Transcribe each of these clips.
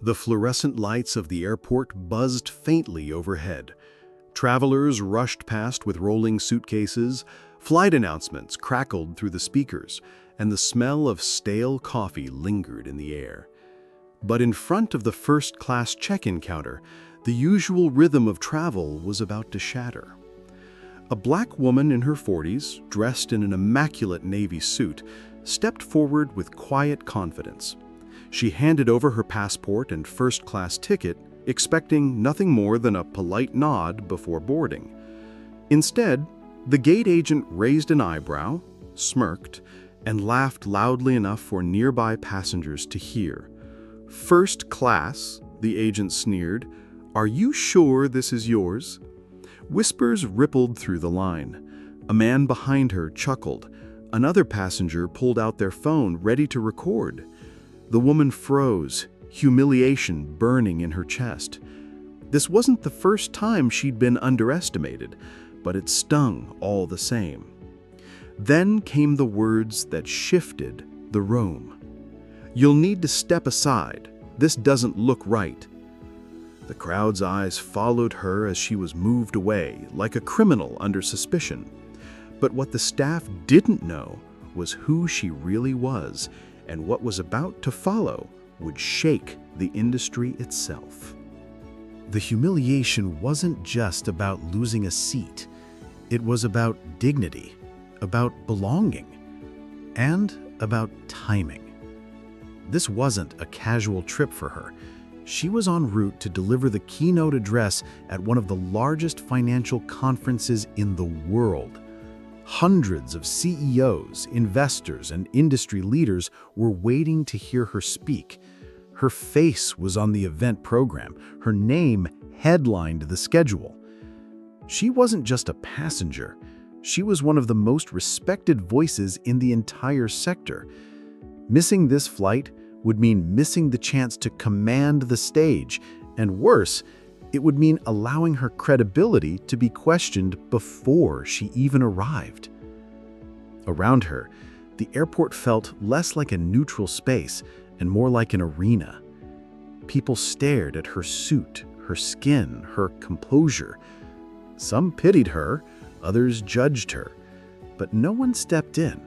The fluorescent lights of the airport buzzed faintly overhead. Travelers rushed past with rolling suitcases, flight announcements crackled through the speakers, and the smell of stale coffee lingered in the air. But in front of the first-class check-in counter, the usual rhythm of travel was about to shatter. A black woman in her 40s, dressed in an immaculate navy suit, stepped forward with quiet confidence. She handed over her passport and first-class ticket, expecting nothing more than a polite nod before boarding. Instead, the gate agent raised an eyebrow, smirked, and laughed loudly enough for nearby passengers to hear. "First class," the agent sneered. "Are you sure this is yours?" Whispers rippled through the line. A man behind her chuckled. Another passenger pulled out their phone, ready to record. The woman froze, humiliation burning in her chest. This wasn't the first time she'd been underestimated, but it stung all the same. Then came the words that shifted the room. "You'll need to step aside. This doesn't look right." The crowd's eyes followed her as she was moved away, like a criminal under suspicion. But what the staff didn't know was who she really was, and what was about to follow would shake the industry itself. The humiliation wasn't just about losing a seat. It was about dignity, about belonging, and about timing. This wasn't a casual trip for her. She was en route to deliver the keynote address at one of the largest financial conferences in the world. Hundreds of CEOs, investors, and industry leaders were waiting to hear her speak. Her face was on the event program. Her name headlined the schedule. She wasn't just a passenger. She was one of the most respected voices in the entire sector. Missing this flight would mean missing the chance to command the stage, and worse, it would mean allowing her credibility to be questioned before she even arrived. Around her, the airport felt less like a neutral space and more like an arena. People stared at her suit, her skin, her composure. Some pitied her, others judged her, but no one stepped in.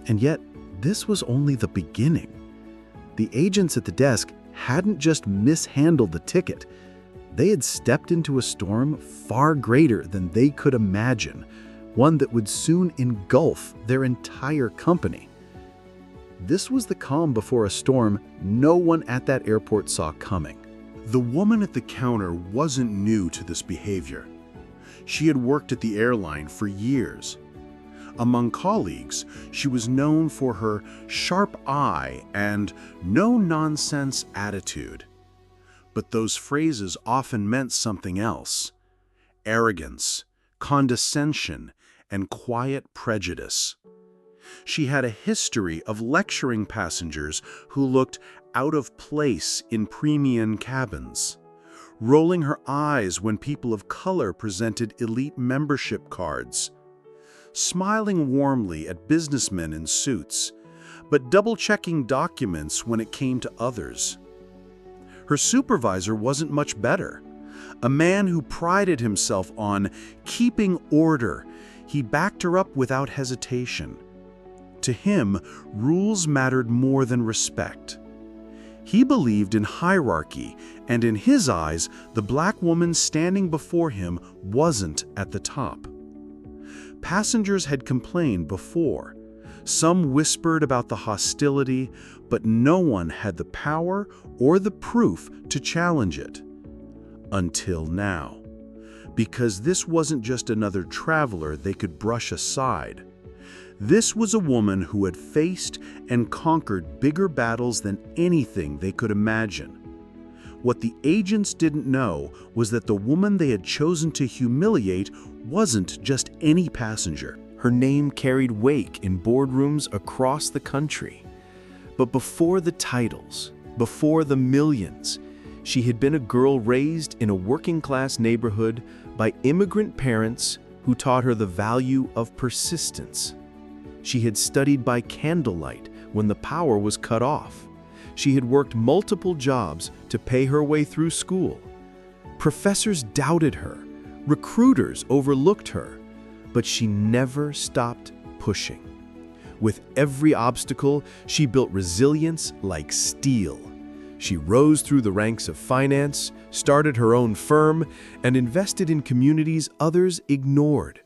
And yet, this was only the beginning. The agents at the desk hadn't just mishandled the ticket. They had stepped into a storm far greater than they could imagine, one that would soon engulf their entire company. This was the calm before a storm no one at that airport saw coming. The woman at the counter wasn't new to this behavior. She had worked at the airline for years. Among colleagues, she was known for her sharp eye and no-nonsense attitude. But those phrases often meant something else: arrogance, condescension, and quiet prejudice. She had a history of lecturing passengers who looked out of place in premium cabins, rolling her eyes when people of color presented elite membership cards, smiling warmly at businessmen in suits, but double-checking documents when it came to others. Her supervisor wasn't much better. A man who prided himself on keeping order, he backed her up without hesitation. To him, rules mattered more than respect. He believed in hierarchy, and in his eyes, the black woman standing before him wasn't at the top. Passengers had complained before. Some whispered about the hostility, but no one had the power or the proof to challenge it. Until now. Because this wasn't just another traveler they could brush aside. This was a woman who had faced and conquered bigger battles than anything they could imagine. What the agents didn't know was that the woman they had chosen to humiliate wasn't just any passenger. Her name carried weight in boardrooms across the country. But before the titles, before the millions, she had been a girl raised in a working-class neighborhood by immigrant parents who taught her the value of persistence. She had studied by candlelight when the power was cut off. she had worked multiple jobs to pay her way through school. Professors doubted her, recruiters overlooked her, but she never stopped pushing. With every obstacle, she built resilience like steel. She rose through the ranks of finance, started her own firm, and invested in communities others ignored.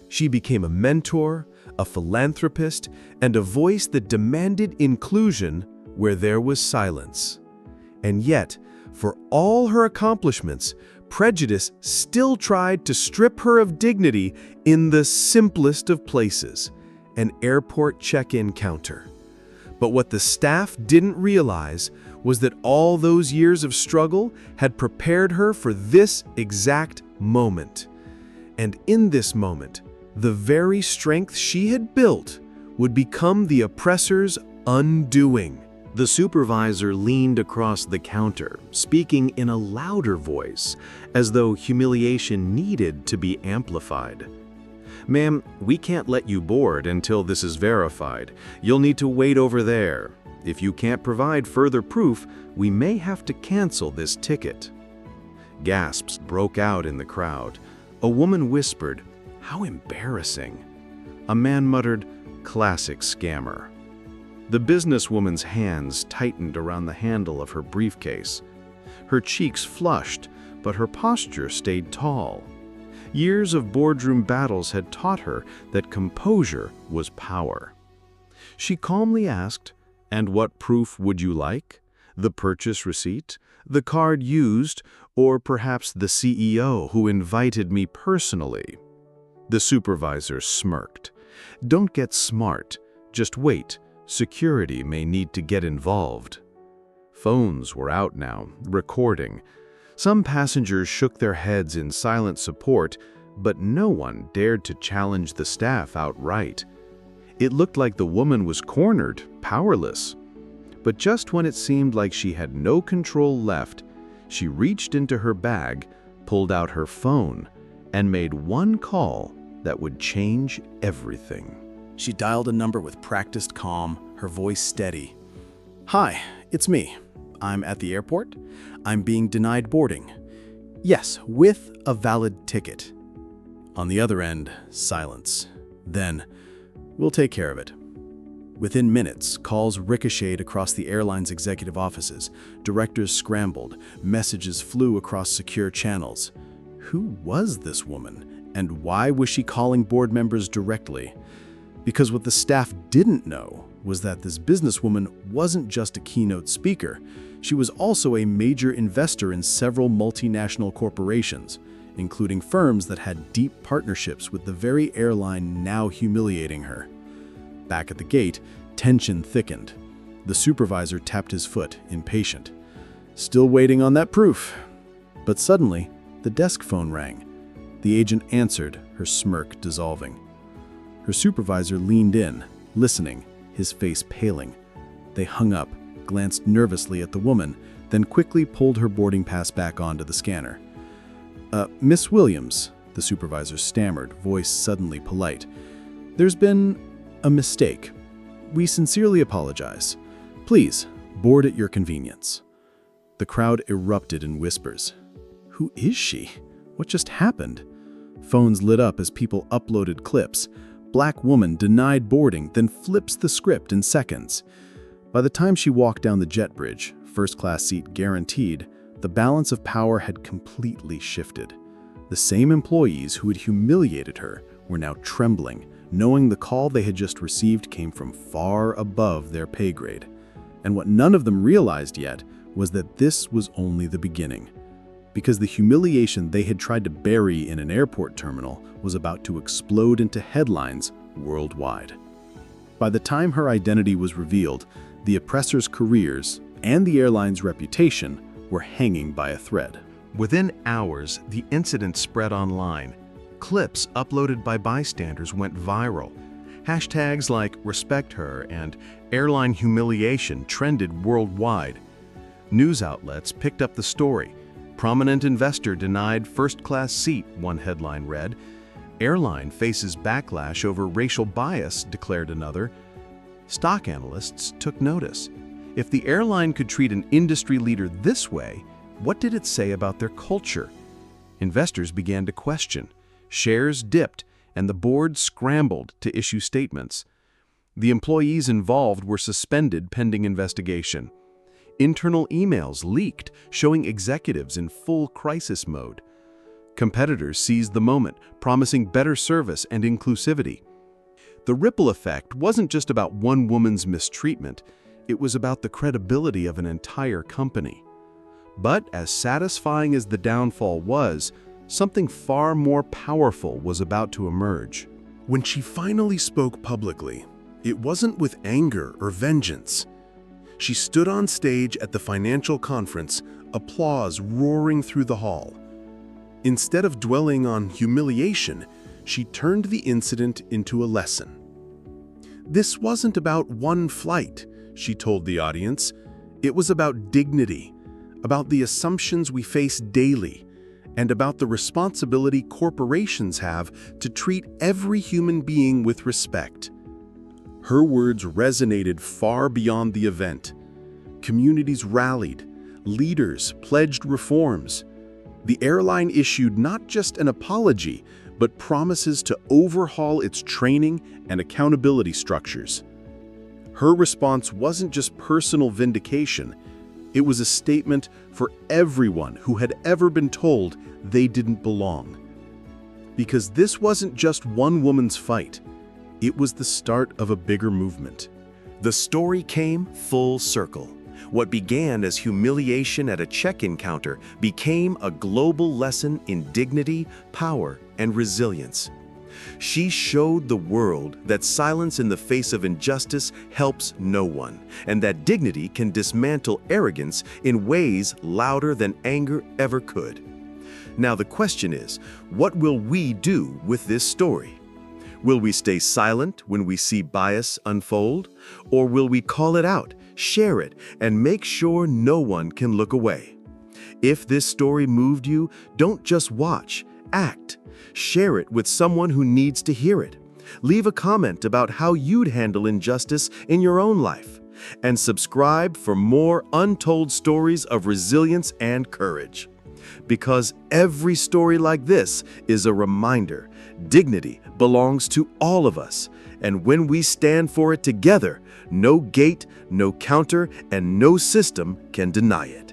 She became a mentor, a philanthropist, and a voice that demanded inclusion where there was silence. And yet, for all her accomplishments, prejudice still tried to strip her of dignity in the simplest of places, an airport check-in counter. But what the staff didn't realize was that all those years of struggle had prepared her for this exact moment. And in this moment, the very strength she had built would become the oppressor's undoing. The supervisor leaned across the counter, speaking in a louder voice, as though humiliation needed to be amplified. "Ma'am, we can't let you board until this is verified. You'll need to wait over there. If you can't provide further proof, we may have to cancel this ticket." Gasps broke out in the crowd. A woman whispered, "How embarrassing." A man muttered, "Classic scammer." The businesswoman's hands tightened around the handle of her briefcase. Her cheeks flushed, but her posture stayed tall. Years of boardroom battles had taught her that composure was power. She calmly asked, "And what proof would you like? The purchase receipt? The card used? Or perhaps the CEO who invited me personally?" The supervisor smirked. "Don't get smart. Just wait. Security may need to get involved." Phones were out now, recording. Some passengers shook their heads in silent support, but no one dared to challenge the staff outright. It looked like the woman was cornered, powerless. But just when it seemed like she had no control left, she reached into her bag, pulled out her phone, and made one call that would change everything. She dialed a number with practiced calm, her voice steady. "Hi, it's me. I'm at the airport. I'm being denied boarding. Yes, with a valid ticket." On the other end, silence. Then, "We'll take care of it." Within minutes, calls ricocheted across the airline's executive offices. Directors scrambled. Messages flew across secure channels. Who was this woman? And why was she calling board members directly? Because what the staff didn't know was that this businesswoman wasn't just a keynote speaker. She was also a major investor in several multinational corporations, including firms that had deep partnerships with the very airline now humiliating her. Back at the gate, tension thickened. The supervisor tapped his foot, impatient. Still waiting on that proof. But suddenly, the desk phone rang. The agent answered, her smirk dissolving. Her supervisor leaned in, listening, his face paling. They hung up, glanced nervously at the woman, then quickly pulled her boarding pass back onto the scanner. Miss Williams," the supervisor stammered, voice suddenly polite. "There's been a mistake. We sincerely apologize. Please, board at your convenience." The crowd erupted in whispers. Who is she? What just happened? Phones lit up as people uploaded clips. Black woman denied boarding, then flips the script in seconds. By the time she walked down the jet bridge, first-class seat guaranteed, the balance of power had completely shifted. The same employees who had humiliated her were now trembling, knowing the call they had just received came from far above their pay grade. And what none of them realized yet was that this was only the beginning. Because the humiliation they had tried to bury in an airport terminal was about to explode into headlines worldwide. By the time her identity was revealed, the oppressor's careers and the airline's reputation were hanging by a thread. Within hours, the incident spread online. Clips uploaded by bystanders went viral. Hashtags like "respect her" and "airline humiliation" trended worldwide. News outlets picked up the story. "Prominent investor denied first-class seat," one headline read. "Airline faces backlash over racial bias," declared another. Stock analysts took notice. If the airline could treat an industry leader this way, what did it say about their culture? Investors began to question. Shares dipped, and the board scrambled to issue statements. The employees involved were suspended pending investigation. Internal emails leaked, showing executives in full crisis mode. Competitors seized the moment, promising better service and inclusivity. The ripple effect wasn't just about one woman's mistreatment, it was about the credibility of an entire company. But as satisfying as the downfall was, something far more powerful was about to emerge. When she finally spoke publicly, it wasn't with anger or vengeance. She stood on stage at the financial conference, applause roaring through the hall. Instead of dwelling on humiliation, she turned the incident into a lesson. This wasn't about one flight, she told the audience. It was about dignity, about the assumptions we face daily, and about the responsibility corporations have to treat every human being with respect. Her words resonated far beyond the event. Communities rallied, leaders pledged reforms. The airline issued not just an apology, but promises to overhaul its training and accountability structures. Her response wasn't just personal vindication, it was a statement for everyone who had ever been told they didn't belong. Because this wasn't just one woman's fight, it was the start of a bigger movement. The story came full circle. What began as humiliation at a check-in counter became a global lesson in dignity, power, and resilience. She showed the world that silence in the face of injustice helps no one, and that dignity can dismantle arrogance in ways louder than anger ever could. Now the question is, what will we do with this story? Will we stay silent when we see bias unfold? Or will we call it out, share it, and make sure no one can look away? If this story moved you, don't just watch, act. Share it with someone who needs to hear it. Leave a comment about how you'd handle injustice in your own life. And subscribe for more untold stories of resilience and courage. Because every story like this is a reminder, dignity belongs to all of us. And when we stand for it together, no gate, no counter, and no system can deny it.